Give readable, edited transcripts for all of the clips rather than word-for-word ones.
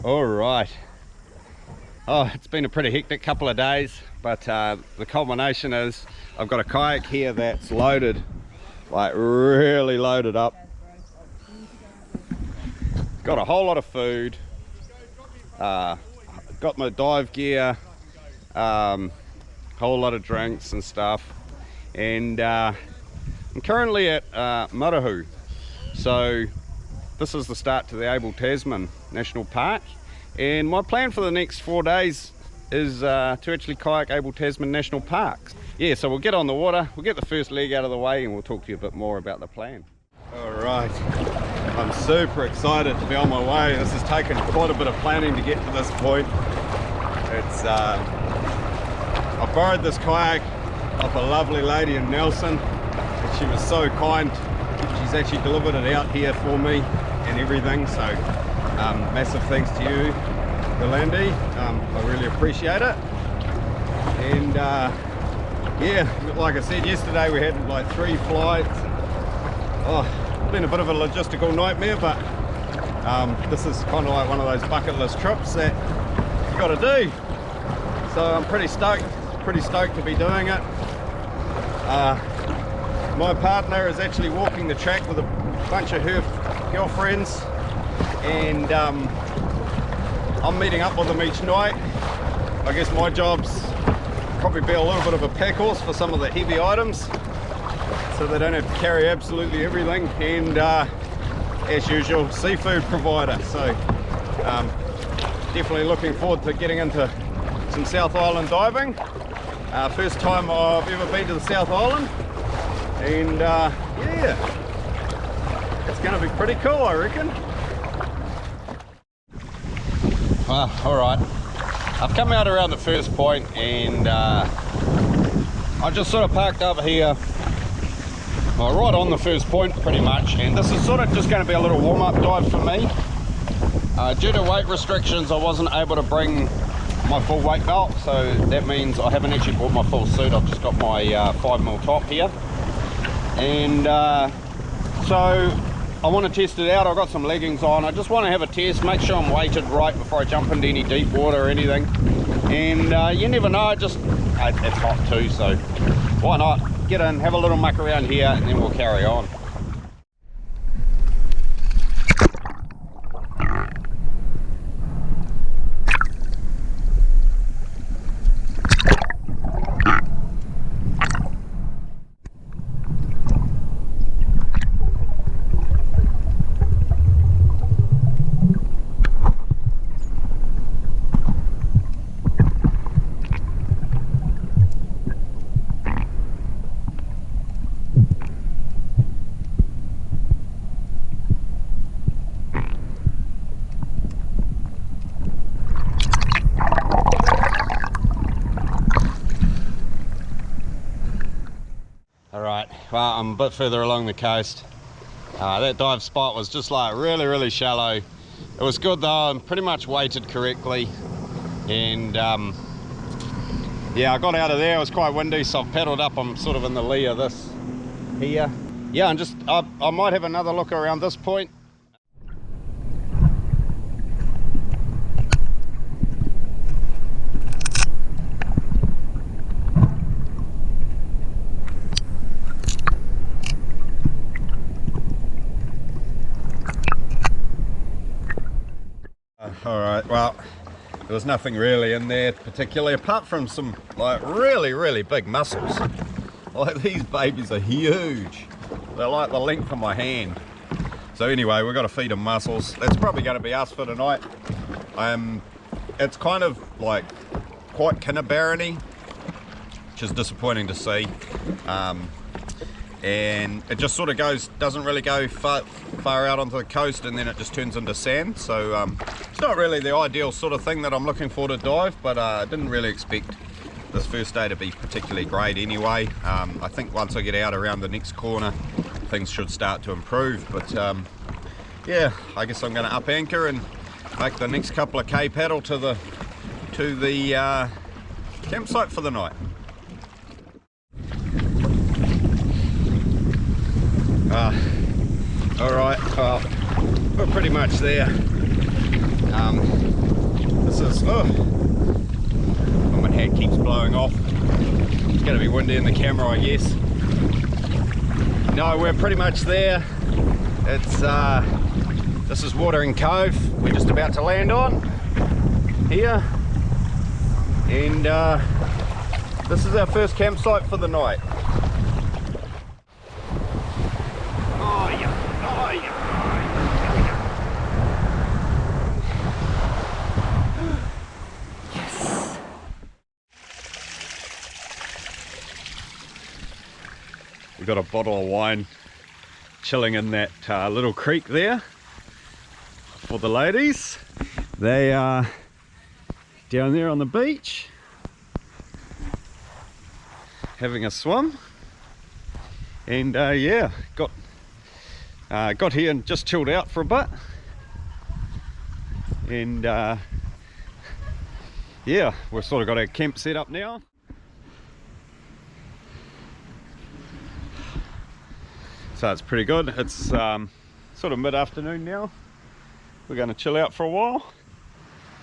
All right. Oh, it's been a pretty hectic couple of days, but the culmination is I've got a kayak here that's loaded, like really loaded up. Got a whole lot of food, got my dive gear, whole lot of drinks and stuff, and I'm currently at Marahau. So this is the start to the Abel Tasman National Park, and my plan for the next 4 days is to actually kayak Abel Tasman National Park. Yeah, so we'll get on the water, we'll get the first leg out of the way, and we'll talk to you a bit more about the plan. All right, I'm super excited to be on my way. This has taken quite a bit of planning to get to this point. It's I borrowed this kayak off a lovely lady in Nelson, and she was so kind. She's actually delivered it out here for me and everything, so massive thanks to you, Yolandi. I really appreciate it. And yeah, like I said yesterday, we had like 3 flights. Oh, it's been a bit of a logistical nightmare, but this is kind of like one of those bucket list trips that you got to do. So I'm pretty stoked to be doing it. My partner is actually walking the track with a bunch of her girlfriends, and I'm meeting up with them each night. I guess my job's probably be a little bit of a pack horse for some of the heavy items, so they don't have to carry absolutely everything, and as usual, seafood provider. So definitely looking forward to getting into some South Island diving. First time I've ever been to the South Island, and yeah, it's going to be pretty cool, I reckon. Well, alright, I've come out around the first point, and I just sort of parked over here, well, right on the first point pretty much, and this is sort of just going to be a little warm-up dive for me. Due to weight restrictions, I wasn't able to bring my full weight belt, so that means I haven't actually bought my full suit. I've just got my 5mm top here, and so I want to test it out. I've got some leggings on. I just want to have a test, make sure I'm weighted right before I jump into any deep water or anything, and you never know, it's hot too, so why not get in, have a little muck around here, and then we'll carry on. Alright, well, I'm a bit further along the coast. That dive spot was just like really shallow. It was good though, I'm pretty much weighted correctly, and yeah, I got out of there. It was quite windy, so I've paddled up. I'm sort of in the lee of this here. Yeah, and just I might have another look around this point. Alright, well, there was nothing really in there particularly, apart from some like really big mussels. Like, these babies are huge. They're like the length of my hand. So anyway, we've got to feed them mussels. That's probably going to be us for tonight. It's kind of like quite kinnabarren-y, which is disappointing to see. And it just sort of doesn't really go far out onto the coast, and then it just turns into sand. So it's not really the ideal sort of thing that I'm looking for to dive, but I didn't really expect this first day to be particularly great anyway. I think once I get out around the next corner, things should start to improve. But yeah, I guess I'm going to up anchor and make the next couple of K paddle to the campsite for the night. Alright, well, we're pretty much there. This is, oh, my hat keeps blowing off. It's going to be windy in the camera, I guess. No, we're pretty much there. It's this is Watering Cove. We're just about to land on here, and this is our first campsite for the night. Oh yeah, oh yeah. Yes. We got a bottle of wine chilling in that little creek there for the ladies. They are down there on the beach having a swim, and yeah, got here and just chilled out for a bit, and yeah, we've sort of got our camp set up now. So it's pretty good. It's sort of mid-afternoon now. We're going to chill out for a while,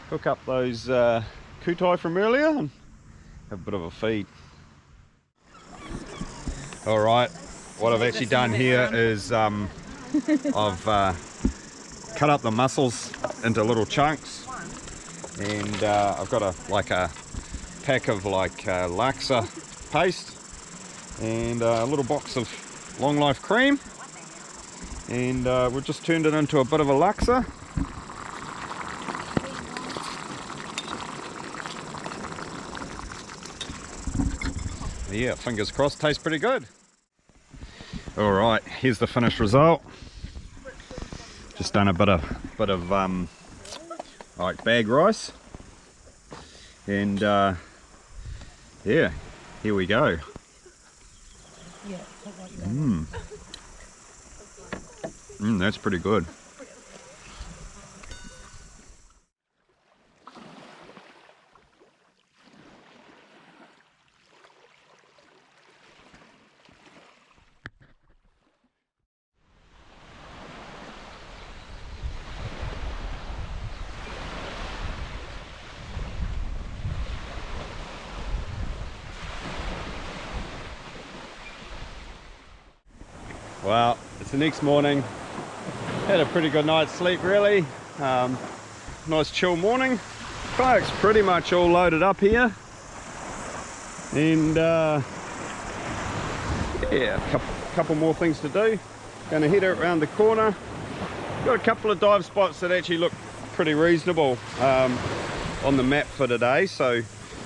hook up those kutai from earlier, and have a bit of a feed. All right, what I've actually done here is I've cut up the mussels into little chunks, and I've got a pack of laksa paste and a little box of long life cream, and we've just turned it into a bit of a laksa. Yeah, fingers crossed, tastes pretty good. All right, here's the finished result. Just done a bit of like bag rice, and yeah, here we go. That's pretty good. Well, it's the next morning. Had a pretty good night's sleep, really. Nice chill morning. Kayak's pretty much all loaded up here, and yeah, a couple more things to do. Gonna head around the corner. Got a couple of dive spots that actually look pretty reasonable on the map for today, so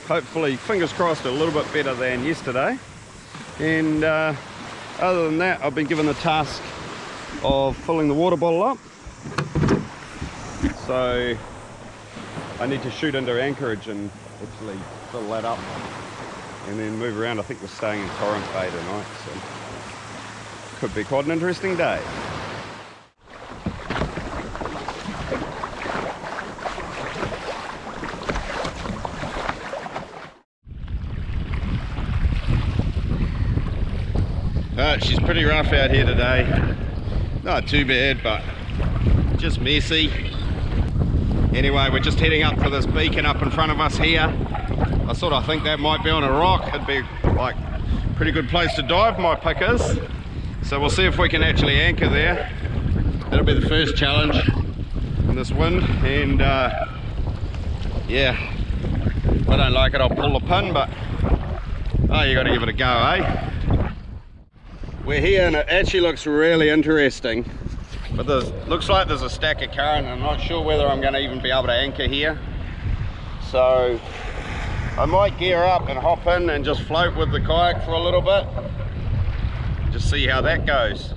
hopefully, fingers crossed, a little bit better than yesterday. And other than that, I've been given the task of filling the water bottle up. So I need to shoot into Anchorage and actually fill that up and then move around. I think we're staying in Torrent Bay tonight, so could be quite an interesting day. She's pretty rough out here today. Not too bad, but just messy. Anyway, we're just heading up for this beacon up in front of us here. I sort of think that might be on a rock. It'd be like a pretty good place to dive, my pick is. So we'll see if we can actually anchor there. That'll be the first challenge in this wind, and yeah, if I don't like it, I'll pull the pin, but oh, you got to give it a go, eh? We're here and it actually looks really interesting, but looks like there's a stack of current. I'm not sure whether I'm going to even be able to anchor here, so I might gear up and hop in and just float with the kayak for a little bit, just see how that goes.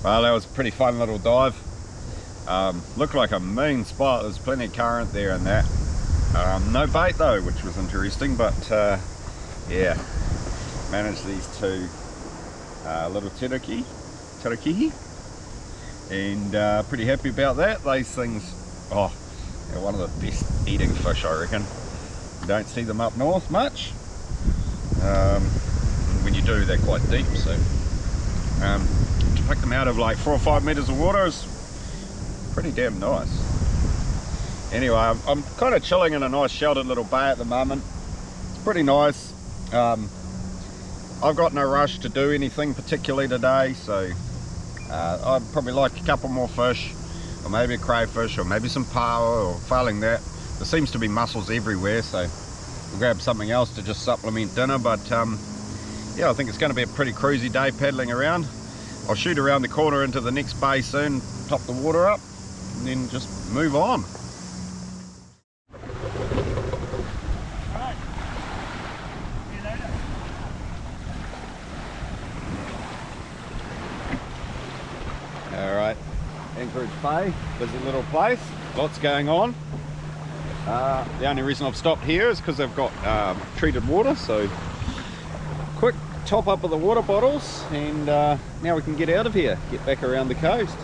Well, that was a pretty fun little dive. Looked like a mean spot. There's plenty of current there and that. No bait though, which was interesting, but yeah, managed these two little tarakihi, and pretty happy about that. These things, oh, they're one of the best eating fish, I reckon. You don't see them up north much. When you do, they're quite deep, so to pick them out of like 4 or 5 meters of water is pretty damn nice. Anyway, I'm kind of chilling in a nice sheltered little bay at the moment. It's pretty nice. I've got no rush to do anything particularly today, so I'd probably like a couple more fish, or maybe a crayfish, or maybe some power, or failing that, there seems to be mussels everywhere, so we'll grab something else to just supplement dinner. But yeah, I think it's going to be a pretty cruisy day paddling around. I'll shoot around the corner into the next bay soon, top the water up, and then just move on. Alright, Anchorage Bay, busy little place, lots going on. The only reason I've stopped here is because they've got treated water, so quick top up of the water bottles, and now we can get out of here, get back around the coast.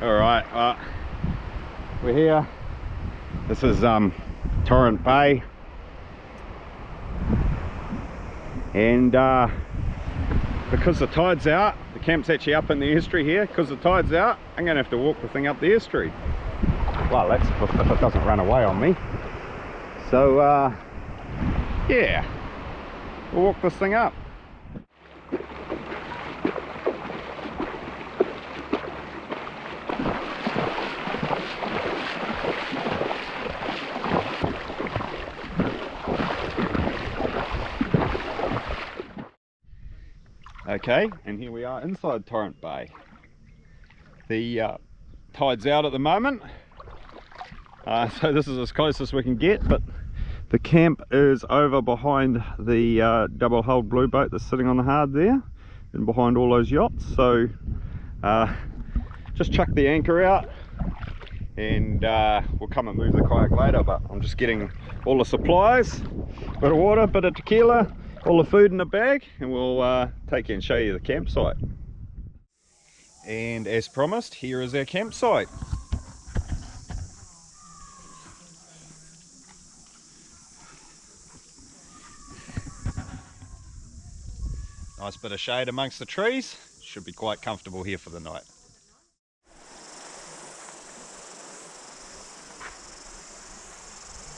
Alright, we're here. This is Torrent Bay, and because the tide's out, the camp's actually up in the estuary here. Because the tide's out, I'm going to have to walk the thing up the estuary. Well, that's if it doesn't run away on me. So yeah, we'll walk this thing up. Okay, and here we are inside Torrent Bay. The tide's out at the moment, so this is as close as we can get, but the camp is over behind the double-hulled blue boat that's sitting on the hard there, and behind all those yachts. So just chuck the anchor out, and we'll come and move the kayak later, but I'm just getting all the supplies, bit of water, bit of tequila, all the food in the bag, and we'll take you and show you the campsite. And as promised, here is our campsite. Nice bit of shade amongst the trees. Should be quite comfortable here for the night.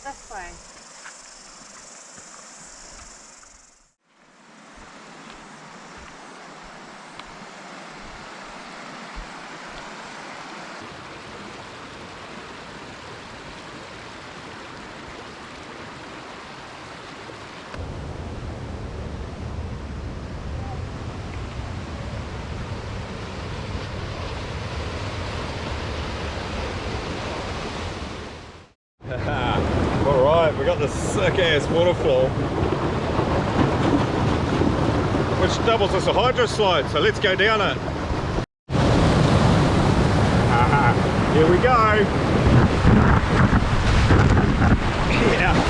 This way. got this sick ass waterfall, which doubles as a hydro slide, so let's go down it. Here we go. Yeah.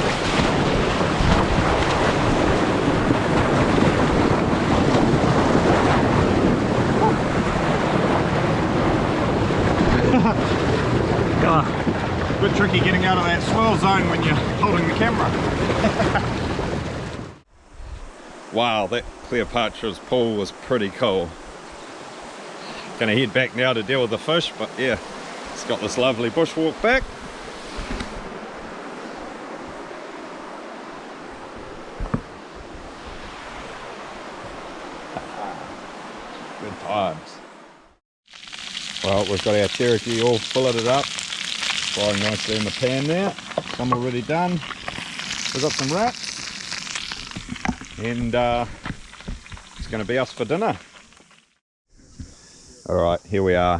A bit tricky getting out of that swirl zone when you're holding the camera. Wow, that Cleopatra's pool was pretty cool. Gonna head back now to deal with the fish, but yeah, it's got this lovely bushwalk back. Good times. Well, we've got our Cherokee all filleted up, frying nicely in the pan now. Some already done. We've got some wraps, and it's going to be us for dinner. Alright, here we are.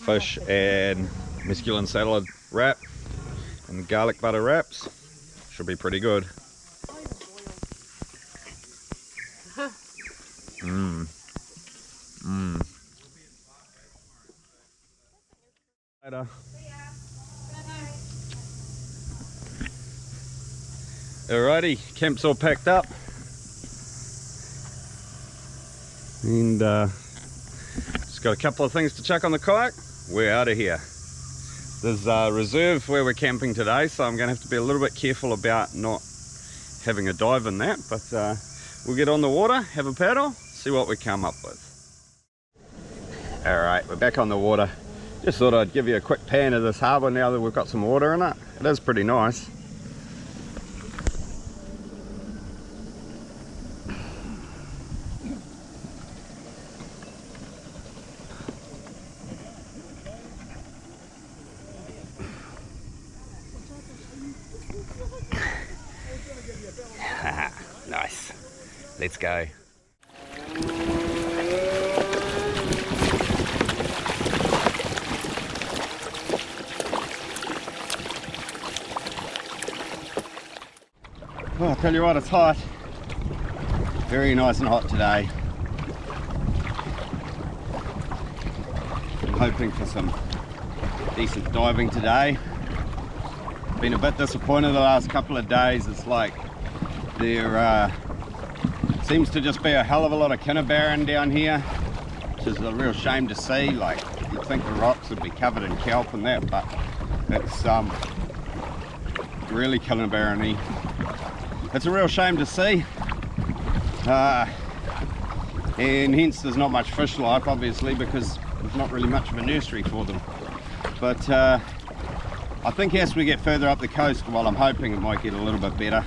Fish and mesclun salad wrap and garlic butter wraps. Should be pretty good. Mmm. Mmm. Later. Alrighty, camp's all packed up. And just got a couple of things to chuck on the kayak. We're out of here. There's a reserve where we're camping today, so I'm going to have to be a little bit careful about not having a dive in that, but we'll get on the water, have a paddle, see what we come up with. Alright, we're back on the water. Just thought I'd give you a quick pan of this harbour now that we've got some water in it. It is pretty nice. Nice. Let's go. Well, I'll tell you what, it's hot. Very nice and hot today. I'm hoping for some decent diving today. Been a bit disappointed the last couple of days. It's like there seems to just be a hell of a lot of kinnibarron down here, which is a real shame to see. Like, you'd think the rocks would be covered in kelp and that, but it's really kinnibarron-y. It's a real shame to see, and hence there's not much fish life, obviously, because there's not really much of a nursery for them. But I think as we get further up the coast, well, I'm hoping it might get a little bit better.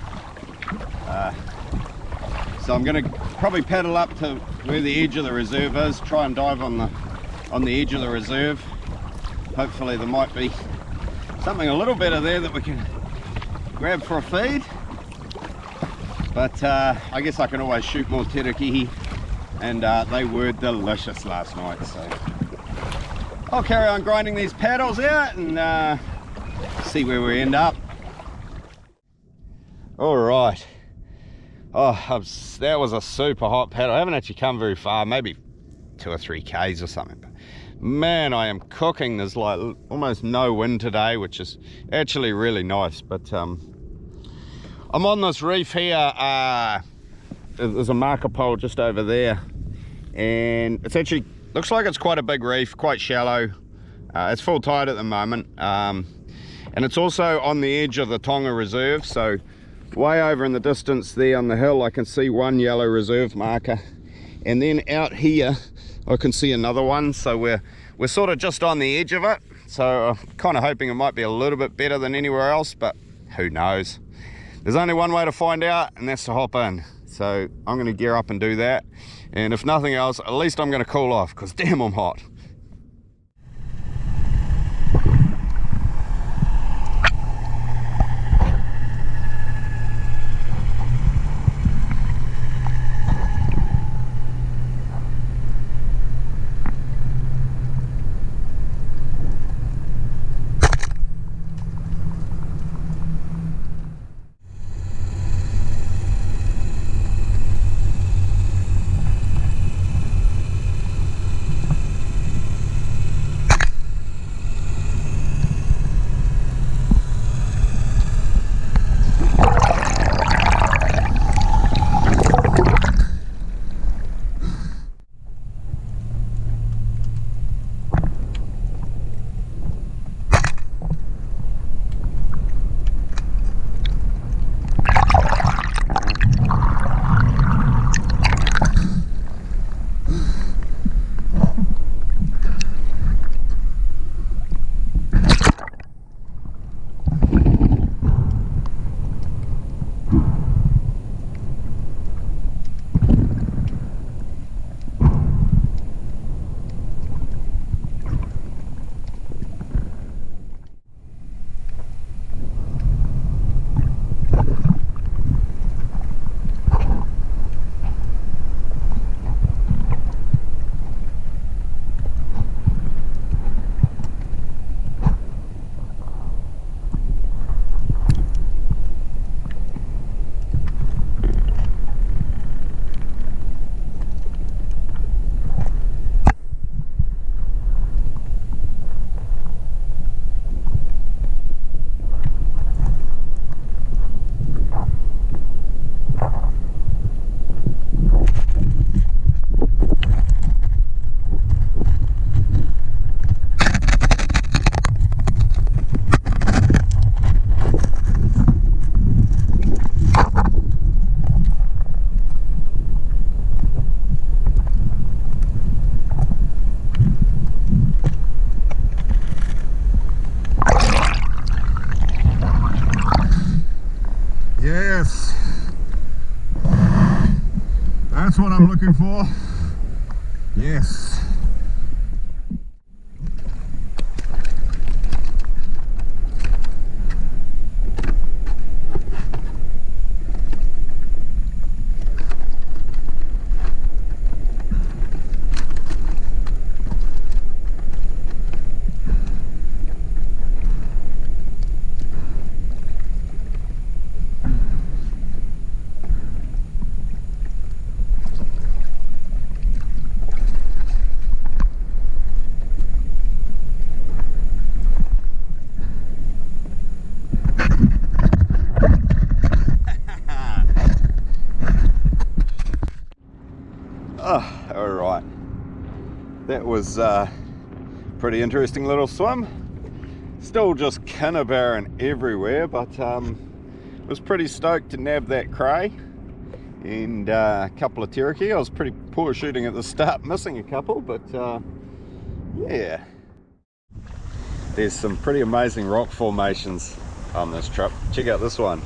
So I'm going to probably paddle up to where the edge of the reserve is, try and dive on the edge of the reserve. Hopefully there might be something a little better there that we can grab for a feed. But I guess I can always shoot more terakihi, and they were delicious last night. So I'll carry on grinding these paddles out and see where we end up. All right. Oh, that was a super hot paddle. I haven't actually come very far, maybe 2 or 3 k's or something. But man, I am cooking. There's like almost no wind today, which is actually really nice. But I'm on this reef here. There's a marker pole just over there, and it's actually looks like it's quite a big reef, quite shallow. It's full tide at the moment, and it's also on the edge of the Tonga Reserve. So way over in the distance there on the hill, I can see one yellow reserve marker, and then out here I can see another one. So we're sort of just on the edge of it. So I'm kind of hoping it might be a little bit better than anywhere else, but who knows. There's only one way to find out, and that's to hop in. So I'm going to gear up and do that, and if nothing else, at least I'm going to cool off, because damn, I'm hot. That's what I'm looking for. Yes. Oh, all right. That was a pretty interesting little swim. Still just kinnabarren everywhere, but was pretty stoked to nab that cray and a couple of teraki. I was pretty poor shooting at the start, missing a couple, but yeah. There's some pretty amazing rock formations on this trip. Check out this one.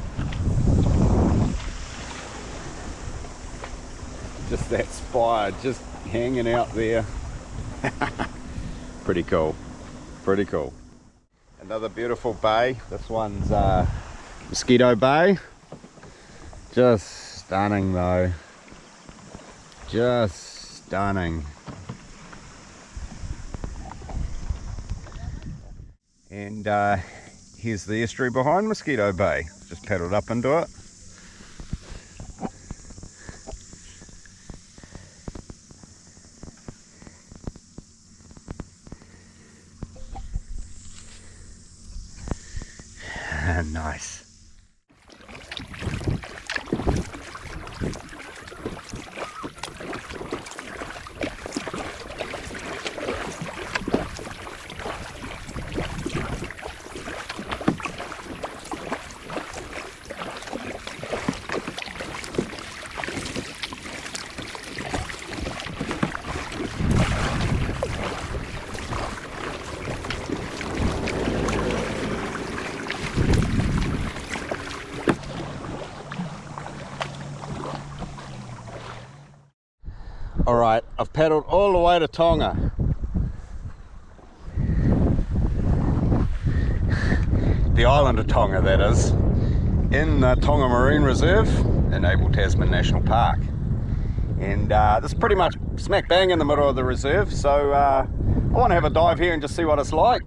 Just that spire just hanging out there. Pretty cool, pretty cool. Another beautiful bay. This one's Mosquito Bay. Just stunning though, just stunning. And here's the estuary behind Mosquito Bay. Just paddled up into it. Nice. Alright, I've paddled all the way to Tonga. The island of Tonga, that is. In the Tonga Marine Reserve in Abel Tasman National Park. And this is pretty much smack bang in the middle of the reserve, so I want to have a dive here and just see what it's like.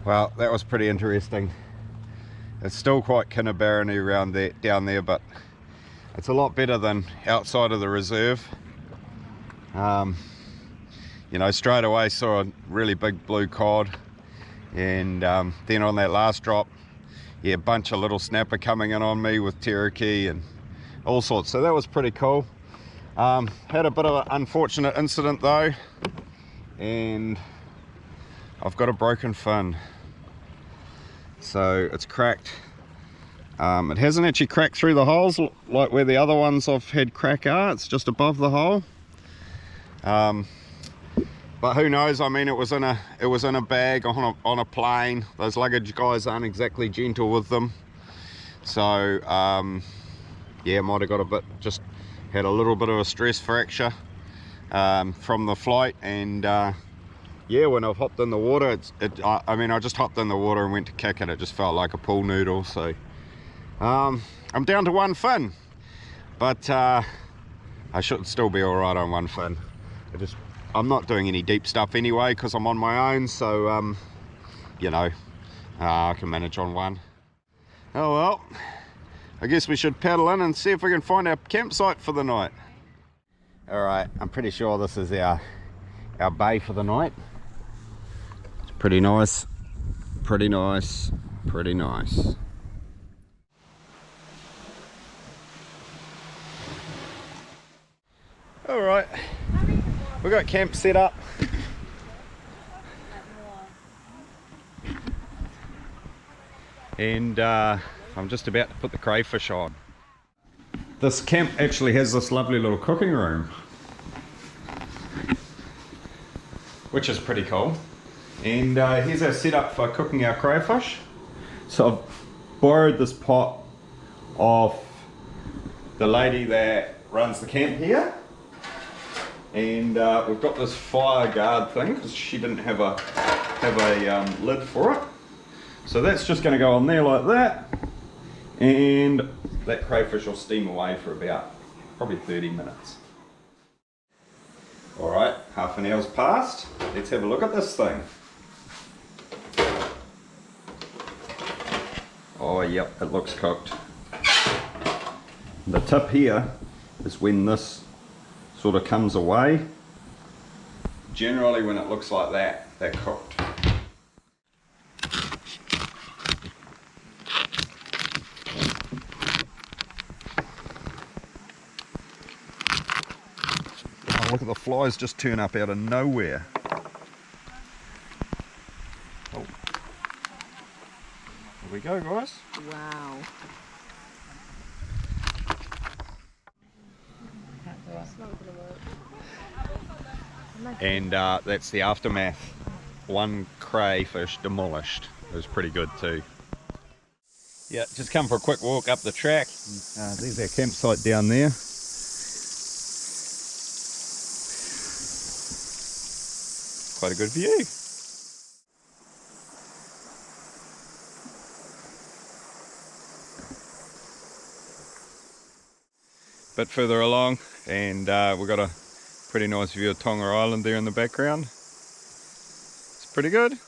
Well, that was pretty interesting. It's still quite kinnabarren-y around there, down there, but it's a lot better than outside of the reserve. You know, straight away saw a really big blue cod, and then on that last drop, yeah, a bunch of little snapper coming in on me with teraki and all sorts. So that was pretty cool. Had a bit of an unfortunate incident though, and I've got a broken fin. So it's cracked. It hasn't actually cracked through the holes like where the other ones I've had crack are. It's just above the hole. But who knows? I mean, it was in a bag on a plane. Those luggage guys aren't exactly gentle with them. So yeah, might have got a bit, just had a little bit of a stress fracture from the flight, and yeah, when I've hopped in the water, I mean, I just hopped in the water and went to kick it. It just felt like a pool noodle. So I'm down to one fin, but I should still be all right on one fin. I'm not doing any deep stuff anyway because I'm on my own, so you know, I can manage on one. Oh well, I guess we should paddle in and see if we can find our campsite for the night. All right, I'm pretty sure this is our bay for the night. It's pretty nice, pretty nice, pretty nice. All right, we got camp set up. And I'm just about to put the crayfish on. This camp actually has this lovely little cooking room, which is pretty cool. And here's our setup for cooking our crayfish. So I've borrowed this pot off the lady that runs the camp here, and we've got this fire guard thing because she didn't have a lid for it. So that's just going to go on there like that, and that crayfish will steam away for about probably 30 minutes. Alright, half an hour's passed. Let's have a look at this thing. Oh yep, it looks cooked. The tip here is when this sort of comes away. Generally when it looks like that, they're cooked. Look at the flies just turn up out of nowhere. Oh. Here we go, guys. Wow. And that's the aftermath. One crayfish demolished. It was pretty good too. Yeah, just come for a quick walk up the track. There's our campsite down there. Quite a good view. Bit further along, and we've got a pretty nice view of Tonga Island there in the background. It's pretty good.